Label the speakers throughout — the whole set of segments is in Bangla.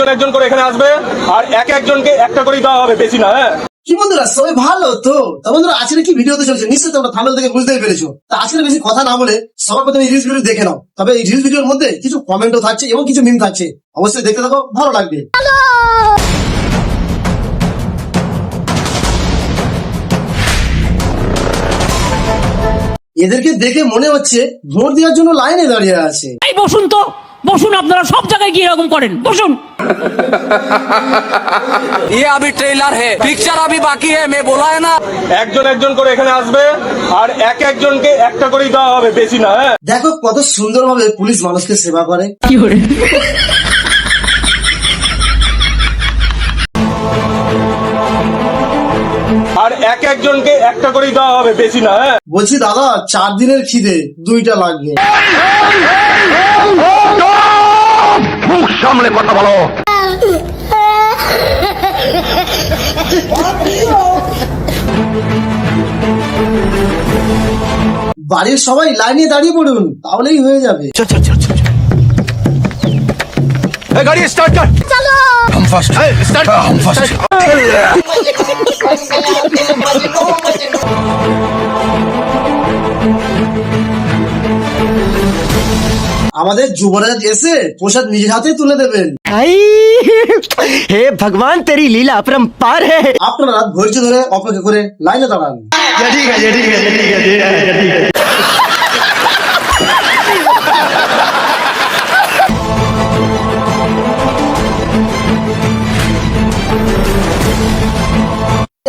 Speaker 1: একজন একজন করে এখানে আসবে আর এক একজনকে একটা করে দেওয়া হবে, বেশি না। হ্যাঁ
Speaker 2: কি বন্ধুরা, সবাই ভালো তো? বন্ধুরা, আজকে কি ভিডিওতে চলছে নিশ্চয়ই তোমরা থাম্বনেল থেকে বুঝতেই পেরেছো। তা আজকে বেশি কথা না বলে সবার প্রথমে এই রিলস ভিডিও দেখে নাও। তবে এই রিলস ভিডিওর মধ্যে কিছু কমেন্টও থাকছে এবং কিছু মিম থাকছে, অবশ্যই দেখতে থাকো, ভালো লাগবে। এদেরকে দেখে মনে হচ্ছে ভোট দেওয়ার জন্য লাইনে দাঁড়িয়ে আছে।
Speaker 3: এই বসুন তো, বসুন, আপনারা সব জায়গায় গিয়ে এরকম করেন, বসুন।
Speaker 4: ये अभी ट्रेलर है, पिक्चर अभी बाकी है, मैं बोला है ना।
Speaker 1: একজন একজন করে এখানে আসবে আর এক একজনকে একটা করে দেওয়া হবে, বেশি না। হ্যাঁ
Speaker 2: দেখো কত সুন্দরভাবে পুলিশ মানুষকে সেবা করে।
Speaker 1: আর এক একজনকে একটা করে দেওয়া হবে, বেশি না। হ্যাঁ
Speaker 2: বলছি দাদা, 4 দিনের খিদে 2টা লাগবে।
Speaker 5: মুখ সামলে কথা বলো।
Speaker 2: বাড়ির সবাই লাইনে দাঁড়িয়ে পড়ুন, তাহলেই হয়ে যাবে।
Speaker 5: গাড়ি স্টার্ট কর। চলো हम फर्स्ट स्टार्ट हम फर्स्ट।
Speaker 2: আমাদের যুবরাজ এসে প্রসাদ নিজের হাতে তুলে দেবেন।
Speaker 6: हे भगवान तेरी लीला अपरंपार है।
Speaker 2: আপনারা ধৈর্য ধরে অপেক্ষা করে লাইনে দাঁড়ান।
Speaker 6: ठीक है ठीक है ठीक है ठीक है।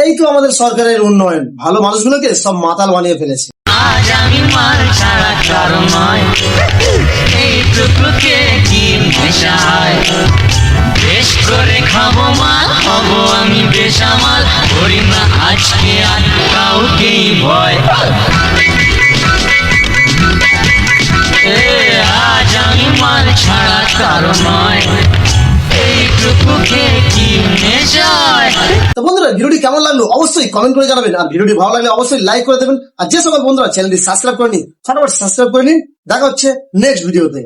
Speaker 2: এই তো আমাদের সরকারের উন্নয়ন, ভালো মানুষগুলোকে সব মাতাল বানিয়ে ফেলেছে।
Speaker 7: আজ আমি মাল ছাড়া কারো নয়, এইটুকুকে কি নেশা হয়, বেশ করে খাবো মাল, হবো আমি বেসামাল, করি না আজকে আর কাউকেই ভয়। আজ আমি মাল ছাড়া কারো নয়, এইটুকুকে কি নেশা হয়।
Speaker 2: তো বন্ধুরা, ভিডিওটি কেমন লাগলো অবশ্যই কমেন্ট করে জানাবেন, আর ভিডিওটি ভালো লাগলে অবশ্যই লাইক করে দেবেন। আর যে সকল বন্ধুরা চ্যানেলটি সাবস্ক্রাইব করেনি, ফটাফট সাবস্ক্রাইব করে নিন। দেখা হচ্ছে নেক্সট ভিডিওতে।